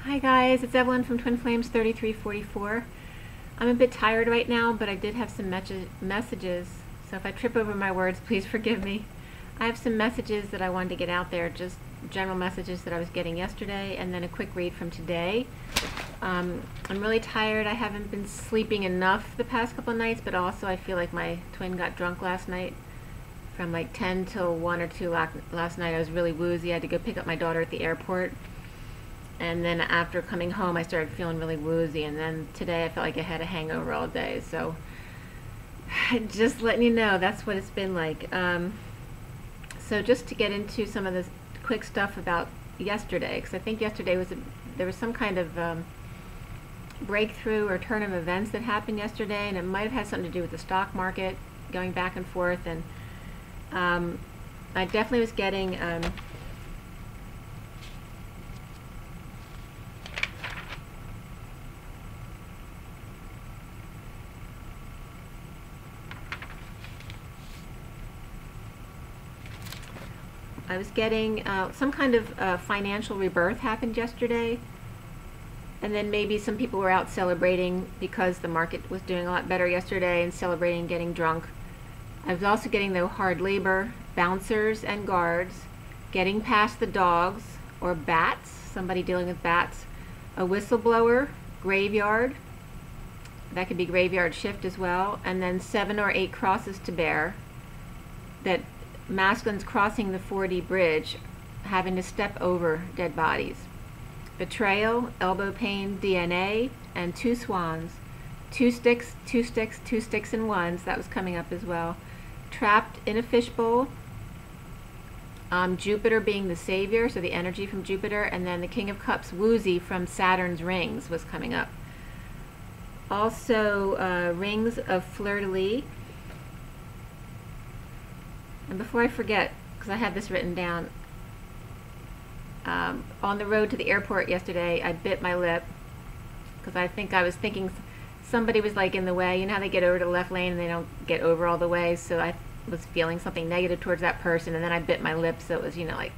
Hi guys, it's Evelyn from Twin Flames 3344. I'm a bit tired right now, but I did have some messages, so if I trip over my words, please forgive me. I have some messages that I wanted to get out there, just general messages that I was getting yesterday, and then a quick read from today. I'm really tired. I haven't been sleeping enough the past couple of nights, but also I feel like my twin got drunk last night. From like 10 till 1 or 2 last night, I was really woozy. I had to go pick up my daughter at the airport. And then after coming home, I started feeling really woozy. And then today, I felt like I had a hangover all day. So just letting you know, that's what it's been like. So just to get into some of this quick stuff about yesterday, because I think yesterday there was some kind of breakthrough or turn of events that happened yesterday, and it might have had something to do with the stock market going back and forth. And I definitely was getting some kind of financial rebirth happened yesterday, and then maybe some people were out celebrating because the market was doing a lot better yesterday and celebrating getting drunk. I was also getting the hard labor, bouncers and guards, getting past the dogs or bats, somebody dealing with bats, a whistleblower, graveyard, that could be graveyard shift as well, and then 7 or 8 crosses to bear, that masculines crossing the 4D bridge, having to step over dead bodies. Betrayal, elbow pain, DNA, and 2 swans. 2 sticks, 2 sticks, 2 sticks and ones, that was coming up as well. Trapped in a fishbowl. Jupiter being the savior, so the energy from Jupiter, and then the King of Cups, woozy from Saturn's rings, was coming up. Also, rings of fleur-de-lis. And before I forget, because I have this written down, on the road to the airport yesterday, I bit my lip, because I was thinking somebody was like in the way. You know how they get over to the left lane and they don't get over all the way, so I was feeling something negative towards that person, and then I bit my lip, so it was, you know, like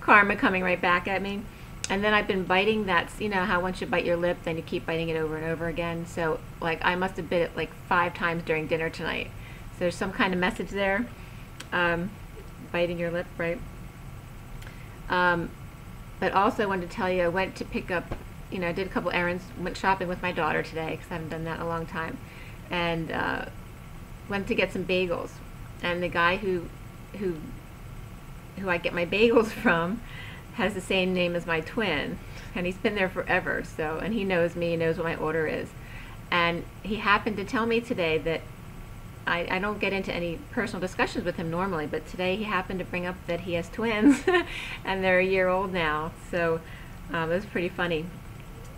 karma coming right back at me. And then I've been biting that, you know how once you bite your lip, then you keep biting it over and over again. So like I must have bit it like 5 times during dinner tonight. So there's some kind of message there. Biting your lip, right? But also I wanted to tell you, I went to pick up, you know, I did a couple errands, went shopping with my daughter today, because I haven't done that in a long time, and went to get some bagels. And the guy who I get my bagels from has the same name as my twin, and he's been there forever, so, and he knows me, he knows what my order is. And he happened to tell me today that I don't get into any personal discussions with him normally, but today he happened to bring up that he has twins and they're a year old now, so it was pretty funny.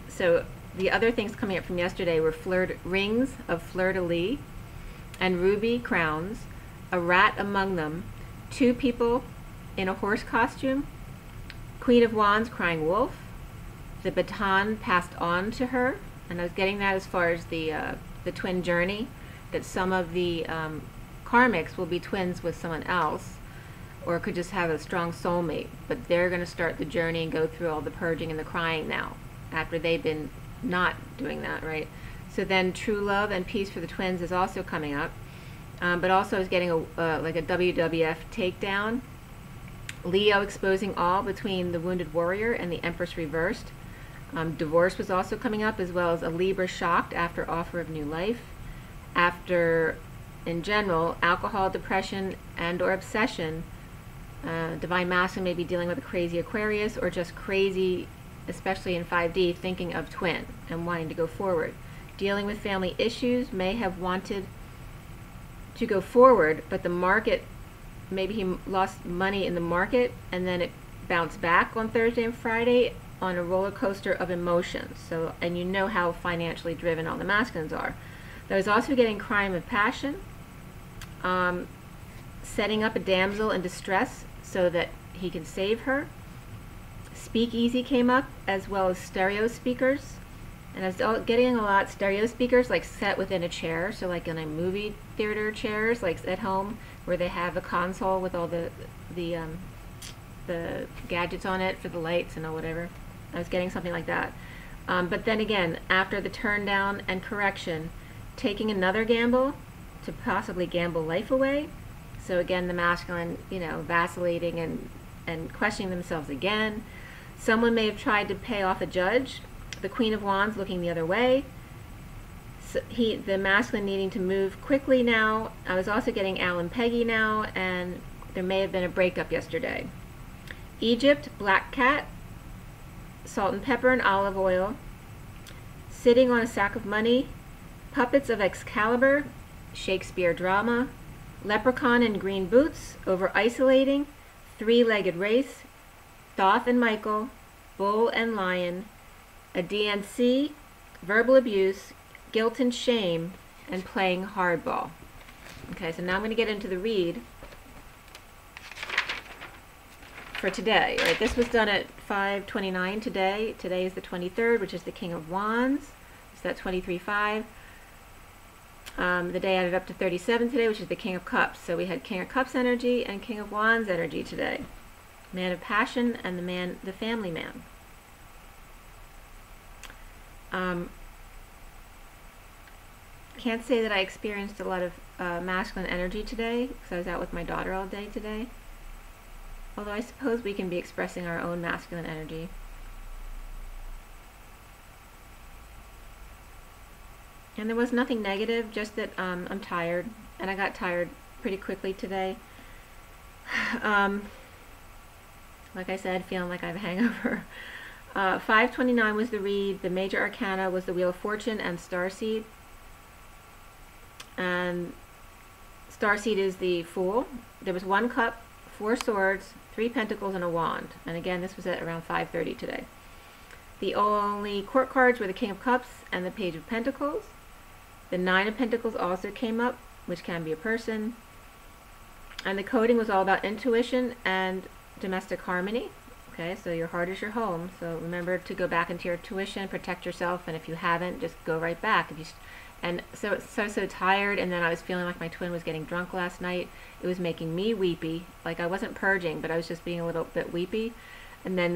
So the other things coming up from yesterday were rings of fleur-de-lis and ruby crowns, a rat among them, 2 people in a horse costume, Queen of Wands crying wolf, the baton passed on to her, and I was getting that as far as the twin journey, that some of the karmics will be twins with someone else, or could just have a strong soulmate, but they're going to start the journey and go through all the purging and the crying now, after they've been not doing that, right? So then true love and peace for the twins is also coming up, but also I was getting like a WWF takedown, Leo exposing all between the wounded warrior and the Empress reversed. Divorce was also coming up, as well as a Libra shocked after offer of new life. After, in general, alcohol, depression, and or obsession, Divine Masculine may be dealing with a crazy Aquarius, or just crazy, especially in 5D, thinking of twin and wanting to go forward. Dealing with family issues, may have wanted to go forward, but the market, maybe he lost money in the market, and then it bounced back on Thursday and Friday on a roller coaster of emotions. So, and you know how financially driven all the masculines are. I was also getting crime of passion, setting up a damsel in distress so that he can save her. Speakeasy came up, as well as stereo speakers. And I was getting a lot stereo speakers like set within a chair, so like in a movie theater chairs, like at home, where they have a console with all the gadgets on it for the lights and all whatever. I was getting something like that. But then again, after the turn down and correction, taking another gamble to possibly gamble life away. So again, the masculine, vacillating and questioning themselves again. Someone may have tried to pay off a judge. The Queen of Wands looking the other way. So the masculine needing to move quickly now. I was also getting Al and Peggy now, and there may have been a breakup yesterday. Egypt, black cat, salt and pepper and olive oil, sitting on a sack of money, puppets of Excalibur, Shakespeare drama, leprechaun in green boots, over isolating, three-legged race, Thoth and Michael, bull and lion, a DNC, verbal abuse, guilt and shame, and playing hardball. Okay, so now I'm going to get into the read for today. Right, this was done at 5:29 today. Today is the 23rd, which is the King of Wands. So that's 23/5. The day added up to 37 today, which is the King of Cups. So we had King of Cups energy and King of Wands energy today. Man of passion and the family man. Can't say that I experienced a lot of masculine energy today because I was out with my daughter all day today. Although I suppose we can be expressing our own masculine energy. And there was nothing negative, just that I'm tired, and I got tired pretty quickly today. Like I said, feeling like I have a hangover. 529 was the read. The major arcana was the Wheel of Fortune and Starseed. And Starseed is the Fool. There was 1 cup, 4 swords, 3 pentacles, and a wand. And again, this was at around 5:30 today. The only court cards were the King of Cups and the Page of Pentacles. The 9 of Pentacles also came up, which can be a person. And the coding was all about intuition and domestic harmony. Okay, so your heart is your home. So remember to go back into your intuition, protect yourself, and if you haven't, just go right back. And so tired, and then I was feeling like my twin was getting drunk last night. It was making me weepy. Like I wasn't purging, but I was just being a little bit weepy. And then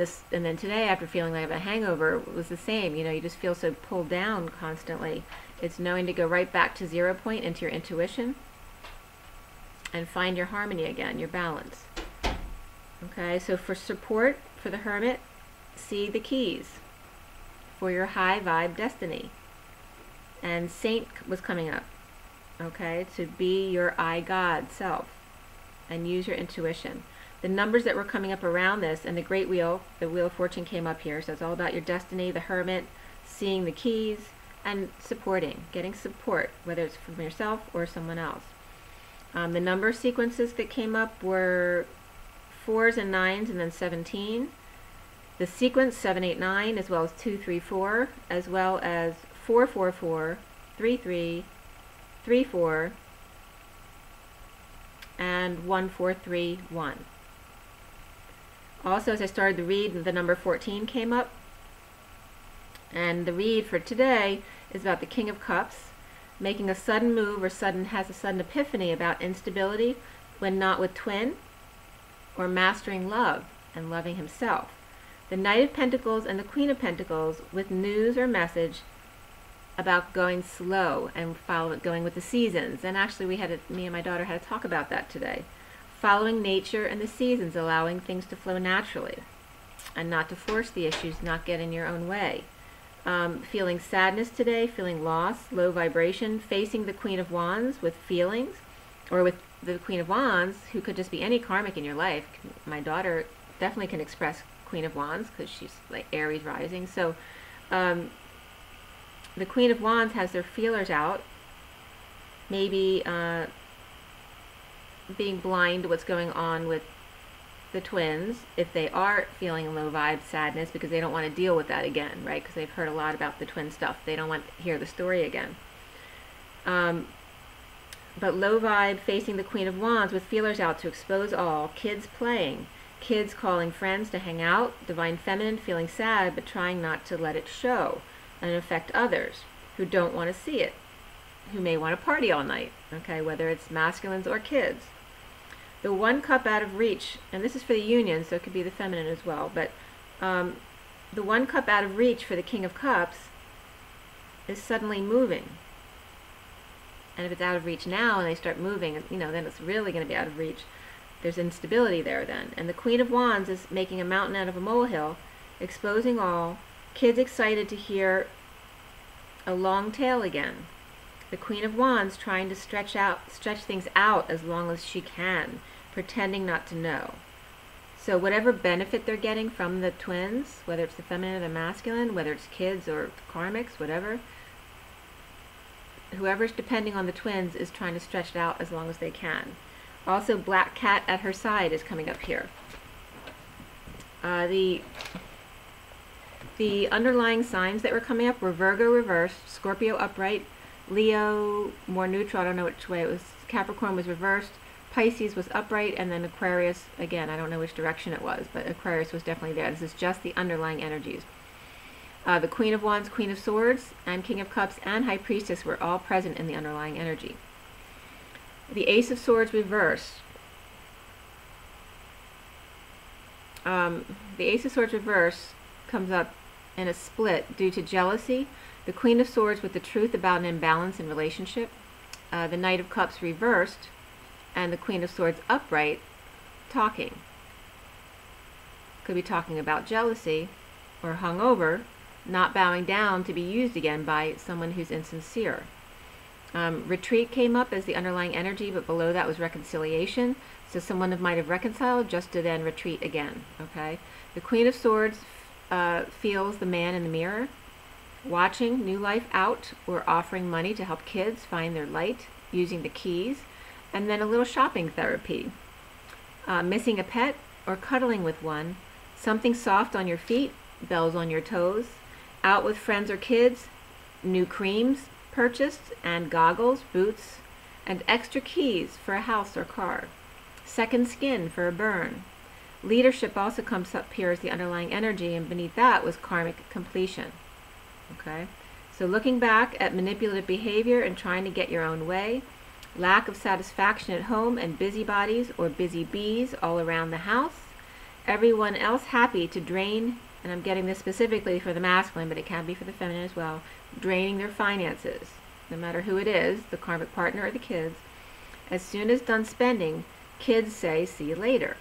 today, after feeling like I have a hangover, it was the same. You just feel so pulled down constantly. It's knowing to go right back to 0 point into your intuition and find your harmony again, your balance. Okay, so for support for the Hermit, see the keys for your high vibe destiny. And Saint was coming up, okay, to be your I God self and use your intuition. The numbers that were coming up around this, and the Great Wheel, the Wheel of Fortune came up here, so it's all about your destiny, the Hermit, seeing the keys, and supporting, getting support, whether it's from yourself or someone else. The number sequences that came up were 4s and 9s and then 17. The sequence 789 as well as 234, as well as 444, 33, 34, and 1431. Also, as I started the read, the number 14 came up. And the read for today is about the King of Cups, making a sudden move or has a sudden epiphany about instability when not with twin, or mastering love and loving himself. The Knight of Pentacles and the Queen of Pentacles with news or message about going slow and going with the seasons. And actually me and my daughter had a talk about that today. Following nature and the seasons, allowing things to flow naturally and not to force the issues, not get in your own way. Feeling sadness today, feeling loss, low vibration, facing the Queen of Wands with feelings, or with the Queen of Wands, who could just be any karmic in your life. My daughter definitely can express Queen of Wands because she's like Aries rising. So the Queen of Wands has their feelers out, maybe being blind to what's going on with the twins, if they are feeling low vibe sadness, because they don't want to deal with that again, right? Because they've heard a lot about the twin stuff. They don't want to hear the story again. But low vibe, facing the Queen of Wands with feelers out to expose all, kids playing, kids calling friends to hang out, divine feminine feeling sad but trying not to let it show and affect others who don't want to see it, who may want to party all night, okay, whether it's masculines or kids. The 1 cup out of reach, and this is for the union, so it could be the feminine as well, but the one cup out of reach for the King of Cups is suddenly moving. And if it's out of reach now and they start moving, then it's really going to be out of reach. There's instability there then. And the Queen of Wands is making a mountain out of a molehill, exposing all. Kids excited to hear a long tale again. The Queen of Wands trying to stretch things out as long as she can, pretending not to know. So whatever benefit they're getting from the twins, whether it's the feminine or the masculine, whether it's kids or karmics, whatever, whoever's depending on the twins is trying to stretch it out as long as they can. Also, Black Cat at her side is coming up here. The underlying signs that were coming up were Virgo reversed, Scorpio upright, Leo more neutral, I don't know which way it was, Capricorn was reversed, Pisces was upright, and then Aquarius, again, I don't know which direction it was, but Aquarius was definitely there. This is just the underlying energies. The Queen of Wands, Queen of Swords, and King of Cups, and High Priestess were all present in the underlying energy. The Ace of Swords reversed. The Ace of Swords reverse comes up in a split due to jealousy. The Queen of Swords with the truth about an imbalance in relationship. The Knight of Cups reversed, and the Queen of Swords upright, talking. Could be talking about jealousy or hungover, not bowing down to be used again by someone who's insincere. Retreat came up as the underlying energy, but below that was reconciliation. So someone might have reconciled just to then retreat again. Okay. The Queen of Swords feels the man in the mirror, watching new life out, or offering money to help kids find their light using the keys, and then a little shopping therapy. Missing a pet or cuddling with one, something soft on your feet, bells on your toes, out with friends or kids, new creams purchased, and goggles, boots, and extra keys for a house or car. Second skin for a burn. Leadership also comes up here as the underlying energy, and beneath that was karmic completion. Okay, so looking back at manipulative behavior and trying to get your own way, lack of satisfaction at home, and busybodies or busy bees all around the house, everyone else happy to drain, and I'm getting this specifically for the masculine, but it can be for the feminine as well, draining their finances, no matter who it is, the karmic partner or the kids. As soon as done spending, kids say, see you later.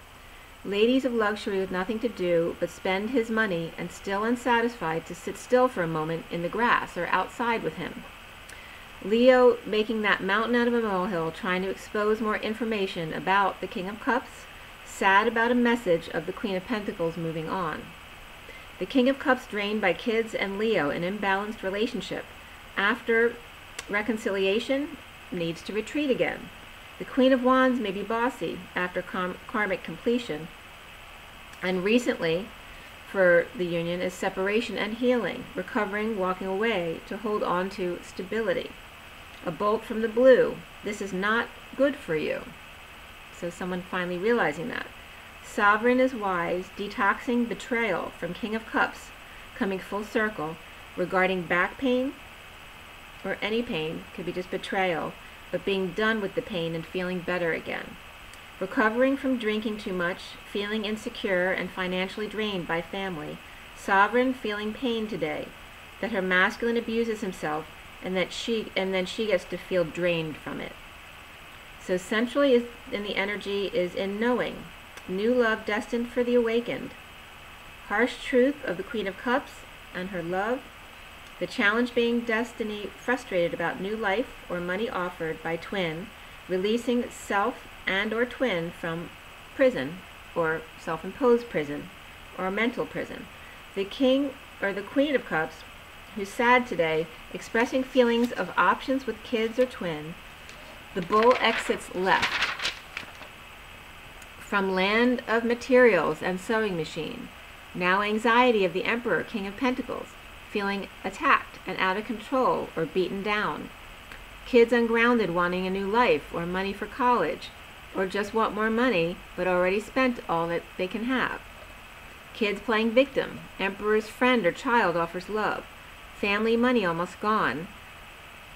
Ladies of luxury with nothing to do but spend his money and still unsatisfied to sit still for a moment in the grass or outside with him. Leo making that mountain out of a molehill, trying to expose more information about the King of Cups, sad about a message of the Queen of Pentacles moving on. The King of Cups drained by kids and Leo, an imbalanced relationship. After reconciliation, needs to retreat again. The Queen of Wands may be bossy after karmic completion. And recently, for the union, is separation and healing, recovering, walking away to hold on to stability. A bolt from the blue. This is not good for you. So someone finally realizing that. Sovereign is wise, detoxing betrayal from King of Cups, coming full circle regarding back pain or any pain, could be just betrayal, but being done with the pain and feeling better again. Recovering from drinking too much, feeling insecure and financially drained by family. Sovereign feeling pain today, that her masculine abuses himself, and then she gets to feel drained from it. So centrally is in the energy is in knowing. New love destined for the awakened. Harsh truth of the Queen of Cups and her love. The challenge being destiny frustrated about new life or money offered by twin, releasing self and or twin from prison or self-imposed prison or mental prison. The King or the Queen of Cups, who's sad today, expressing feelings of options with kids or twin. The Bull exits left. From land of materials and sewing machine. Now anxiety of the Emperor, King of Pentacles, feeling attacked and out of control or beaten down. Kids ungrounded wanting a new life or money for college, or just want more money but already spent all that they can have. Kids playing victim. Emperor's friend or child offers love. Family money almost gone.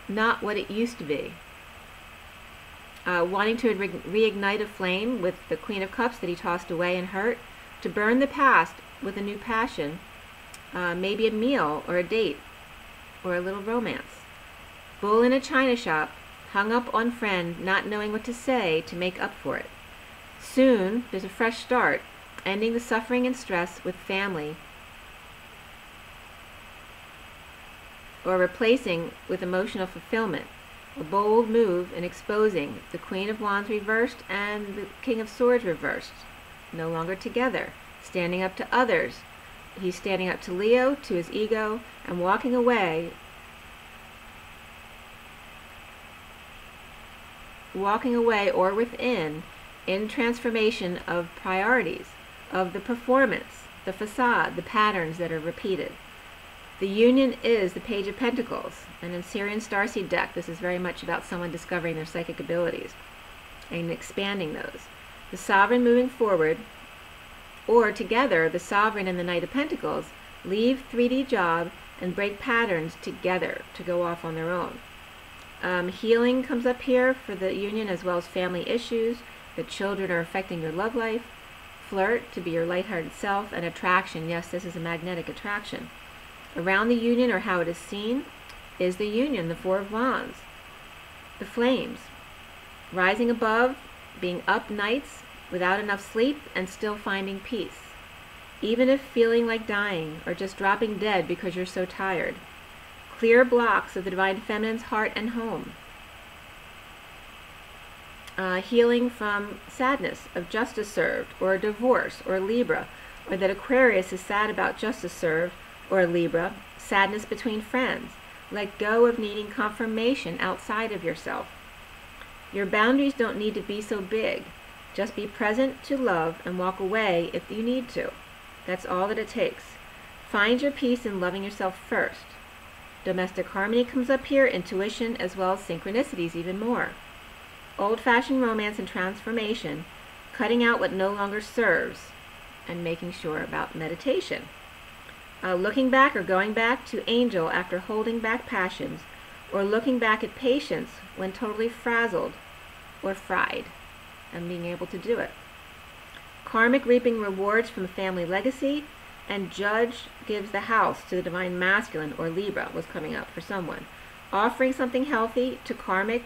Not what it used to be. Wanting to reignite a flame with the Queen of Cups that he tossed away and hurt. To burn the past with a new passion. maybe a meal or a date or a little romance. Bull in a china shop, hung up on friend, not knowing what to say to make up for it. Soon, there's a fresh start, ending the suffering and stress with family, or replacing with emotional fulfillment. A bold move in exposing the Queen of Wands reversed and the King of Swords reversed. No longer together, standing up to others. He's standing up to Leo, to his ego, and walking away or within, in transformation of priorities, of the performance, the facade, the patterns that are repeated. The union is the Page of Pentacles, and in Sirian Starseed deck, this is very much about someone discovering their psychic abilities and expanding those. The Sovereign moving forward, or together, the Sovereign and the Knight of Pentacles leave 3D job and break patterns together to go off on their own. Healing comes up here for the union, as well as family issues. The children are affecting your love life. Flirt, to be your lighthearted self, and attraction. Yes, this is a magnetic attraction. Around the union, or how it is seen, is the union, the Four of Wands, the flames, rising above, being up nights without enough sleep and still finding peace, even if feeling like dying or just dropping dead because you're so tired. Clear blocks of the Divine Feminine's heart and home. Healing from sadness of justice served, or a divorce, or Libra, or that Aquarius is sad about justice served, or Libra, sadness between friends. Let go of needing confirmation outside of yourself. Your boundaries don't need to be so big. Just be present to love and walk away if you need to. That's all that it takes. Find your peace in loving yourself first. Domestic harmony comes up here, intuition, as well as synchronicities even more. Old-fashioned romance and transformation, cutting out what no longer serves, and making sure about meditation. Looking back or going back to angel after holding back passions, or looking back at patience when totally frazzled or fried, and being able to do it. Karmic reaping rewards from a family legacy, and judge gives the house to the Divine Masculine, or Libra was coming up for someone. Offering something healthy to karmic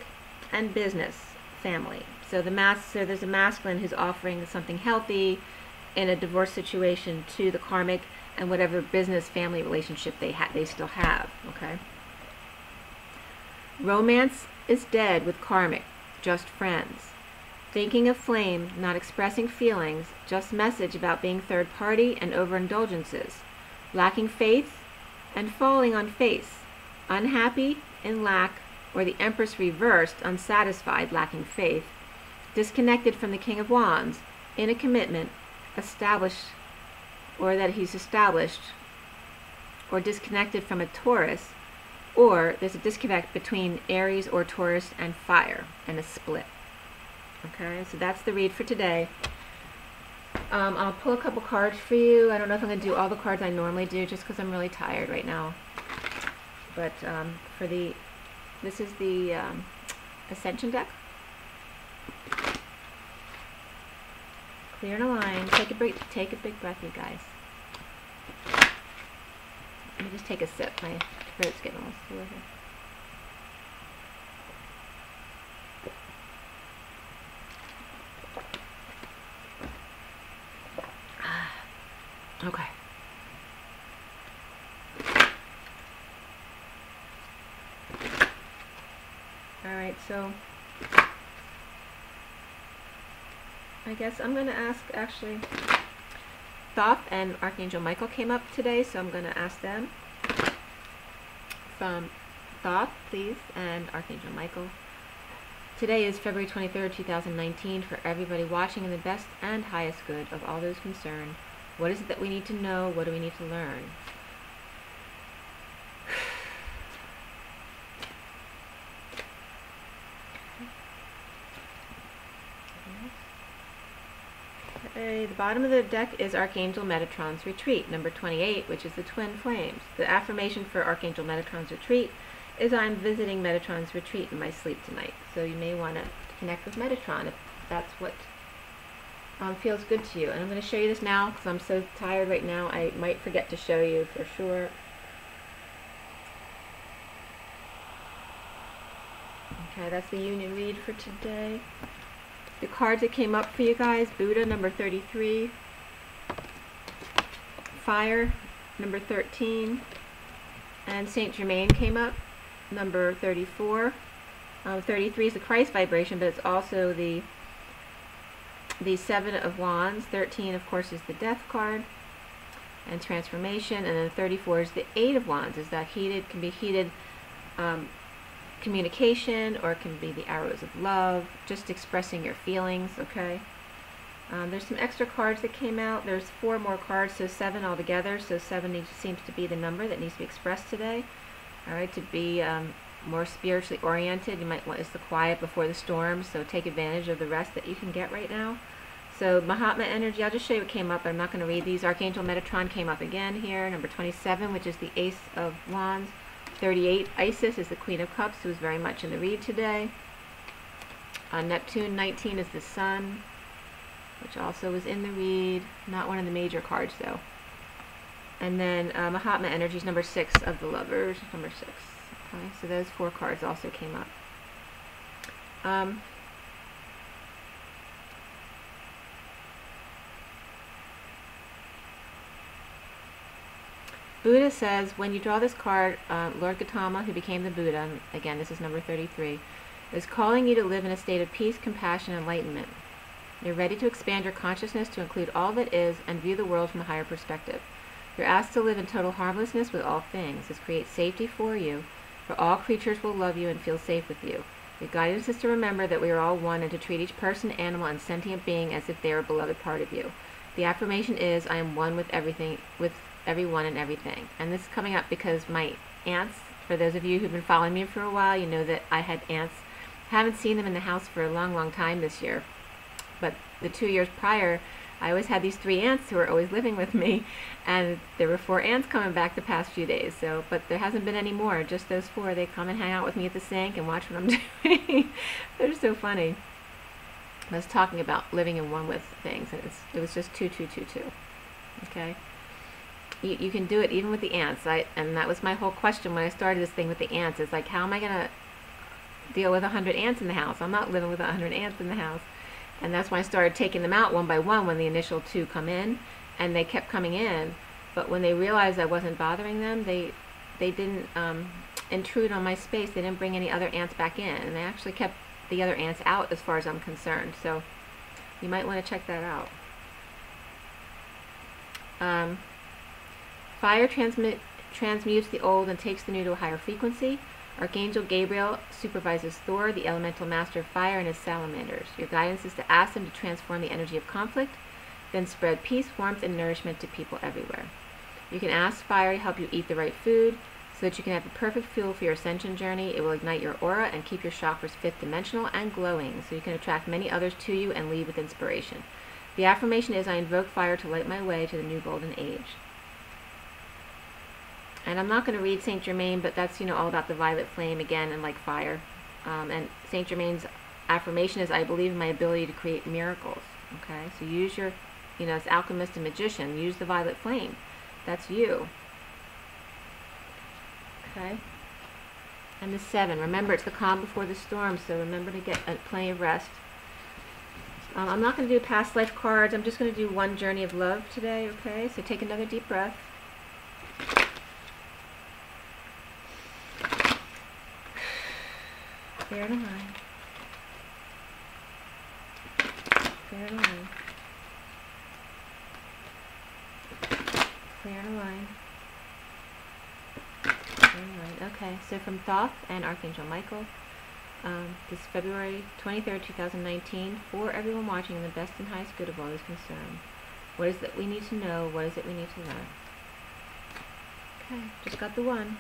and business family. So there's a masculine who's offering something healthy in a divorce situation to the karmic and whatever business family relationship they still have. Okay. Romance is dead with karmic, just friends. Thinking of flame, not expressing feelings, just message about being third party and overindulgences. Lacking faith and falling on face. Unhappy, in lack, or the Empress reversed, unsatisfied, lacking faith. Disconnected from the King of Wands, in a commitment, established, or that he's established, or disconnected from a Taurus, or there's a disconnect between Aries or Taurus and fire, and a split. Okay, so that's the read for today. I'll pull a couple cards for you. I don't know if I'm going to do all the cards I normally do, just because I'm really tired right now. But this is the Ascension deck. Clear and align. Take a big breath, you guys. Let me just take a sip. My throat's getting a little sore here. Okay. All right, so I guess I'm going to ask, actually, Thoth and Archangel Michael came up today, so I'm going to ask them. From Thoth, please, and Archangel Michael. Today is February 23rd, 2019, for everybody watching, in the best and highest good of all those concerned. What is it that we need to know? What do we need to learn? Okay, the bottom of the deck is Archangel Metatron's Retreat, number 28, which is the Twin Flames. The affirmation for Archangel Metatron's Retreat is, I'm visiting Metatron's Retreat in my sleep tonight. So you may want to connect with Metatron if that's what feels good to you. And I'm going to show you this now because I'm so tired right now. I might forget to show you for sure. Okay, that's the union read for today. The cards that came up for you guys: Buddha, number 33. Fire, number 13. And Saint Germain came up, number 34. 33 is the Christ vibration, but it's also the Seven of Wands. 13, of course, is the Death card and transformation. And then 34 is the Eight of Wands. Is that heated? Can be heated communication, or it can be the arrows of love, just expressing your feelings. Okay. There's some extra cards that came out. There's 4 more cards, so 7 altogether. So 7 seems to be the number that needs to be expressed today. All right, to be more spiritually oriented, you might want, it's the quiet before the storm, so take advantage of the rest that you can get right now. So Mahatma energy, I'll just show you what came up. I'm not going to read these. Archangel Metatron came up again here, number 27, which is the Ace of Wands. 38, Isis is the Queen of Cups, who is very much in the read today. Neptune, 19, is the Sun, which also is in the read. Not one of the major cards, though. And then Mahatma energy is number 6 of the Lovers, number 6. Okay, so those 4 cards also came up. Buddha says, when you draw this card, Lord Gautama, who became the Buddha, and again, this is number 33, is calling you to live in a state of peace, compassion, and enlightenment. You're ready to expand your consciousness to include all that is and view the world from a higher perspective. You're asked to live in total harmlessness with all things. This creates safety for you, for all creatures will love you and feel safe with you. Your guidance is to remember that we are all one and to treat each person, animal, and sentient being as if they are a beloved part of you. The affirmation is, I am one with everything, with everyone and everything. And this is coming up because my aunts, for those of you who've been following me for a while, you know that I had aunts. Haven't seen them in the house for a long, long time this year. But the 2 years prior, I always had these 3 aunts who were always living with me, and there were 4 aunts coming back the past few days. So, but there hasn't been any more. Just those 4. They come and hang out with me at the sink and watch what I'm doing. They're so funny. I was talking about living in one with things, and it was just 2, 2, 2, 2. Okay. You can do it even with the ants. And that was my whole question when I started this thing with the ants. It's like, how am I going to deal with 100 ants in the house? I'm not living with 100 ants in the house. And that's when I started taking them out one by one when the initial 2 come in. And they kept coming in. But when they realized I wasn't bothering them, they didn't intrude on my space. They didn't bring any other ants back in. And they actually kept the other ants out as far as I'm concerned. So you might want to check that out. Fire transmutes the old and takes the new to a higher frequency. Archangel Gabriel supervises Thor, the elemental master of fire, and his salamanders. Your guidance is to ask them to transform the energy of conflict, then spread peace, warmth, and nourishment to people everywhere. You can ask fire to help you eat the right food so that you can have the perfect fuel for your ascension journey. It will ignite your aura and keep your chakras 5th dimensional and glowing so you can attract many others to you and lead with inspiration. The affirmation is, I invoke fire to light my way to the new golden age. And I'm not going to read Saint Germain, but that's, all about the violet flame again and like fire. And Saint Germain's affirmation is, I believe in my ability to create miracles. Okay, so use your, it's alchemist and magician. Use the violet flame. That's you. Okay. And the 7. Remember, it's the calm before the storm, so remember to get plenty of rest. I'm not going to do past life cards. I'm just going to do one journey of love today, okay? So take another deep breath. Clear and align. Clear and align. Clear and align. Clear and align. Okay, so from Thoth and Archangel Michael, this February 23rd, 2019, for everyone watching in the best and highest good of all is concerned. What is it we need to know? What is it we need to learn? Okay, just got the 1.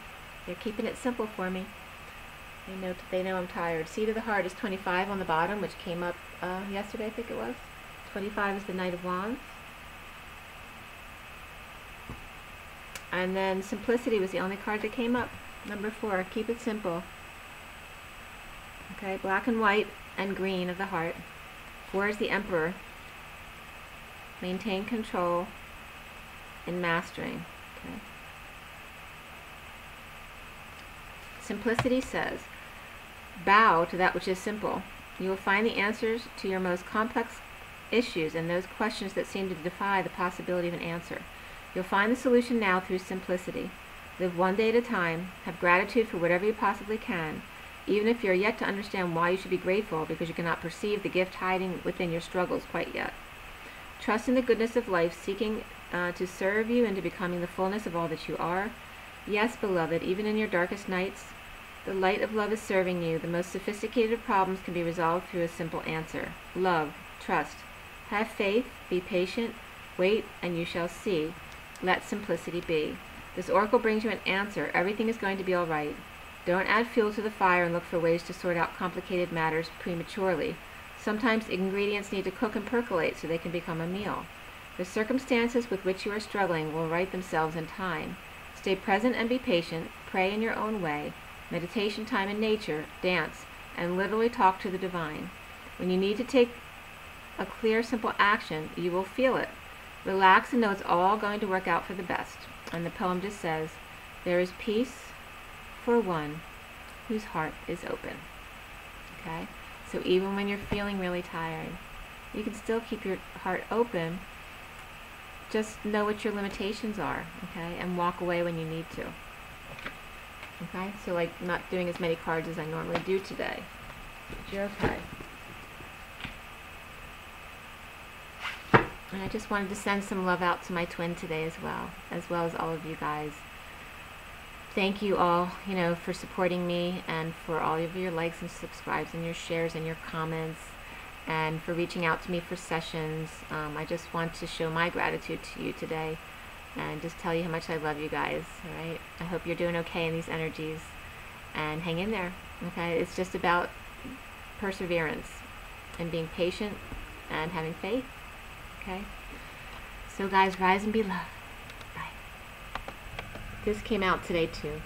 They're keeping it simple for me. They know I'm tired. Seed of the Heart is 25 on the bottom, which came up yesterday, I think it was. 25 is the Knight of Wands. And then Simplicity was the only card that came up. Number 4, keep it simple. Okay, black and white and green of the heart. 4 is the Emperor. maintain control, and mastering. Okay. Simplicity says, bow to that which is simple. You will find the answers to your most complex issues and those questions that seem to defy the possibility of an answer. You'll find the solution now through simplicity. Live one day at a time. Have gratitude for whatever you possibly can, even if you're yet to understand why you should be grateful because you cannot perceive the gift hiding within your struggles quite yet. Trust in the goodness of life, seeking to serve you into becoming the fullness of all that you are. Yes, beloved, even in your darkest nights, the light of love is serving you. The most sophisticated problems can be resolved through a simple answer. Love, trust. Have faith, be patient, wait, and you shall see. Let simplicity be. This oracle brings you an answer. Everything is going to be all right. Don't add fuel to the fire and look for ways to sort out complicated matters prematurely. Sometimes ingredients need to cook and percolate so they can become a meal. The circumstances with which you are struggling will right themselves in time. Stay present and be patient. Pray in your own way. Meditation time in nature, dance, and literally talk to the divine. When you need to take a clear, simple action, you will feel it. Relax and know it's all going to work out for the best. And the poem just says, there is peace for one whose heart is open. Okay? So even when you're feeling really tired, you can still keep your heart open. Just know what your limitations are, okay? And walk away when you need to. Okay? So like not doing as many cards as I normally do today. But you're okay. And I just wanted to send some love out to my twin today as well as all of you guys. Thank you all, for supporting me and for all of your likes and subscribes and your shares and your comments and for reaching out to me for sessions. I just want to show my gratitude to you today and just tell you how much I love you guys, all right? I hope you're doing okay in these energies and hang in there, okay? It's just about perseverance and being patient and having faith, okay? So guys, rise and be loved. Bye. This came out today too.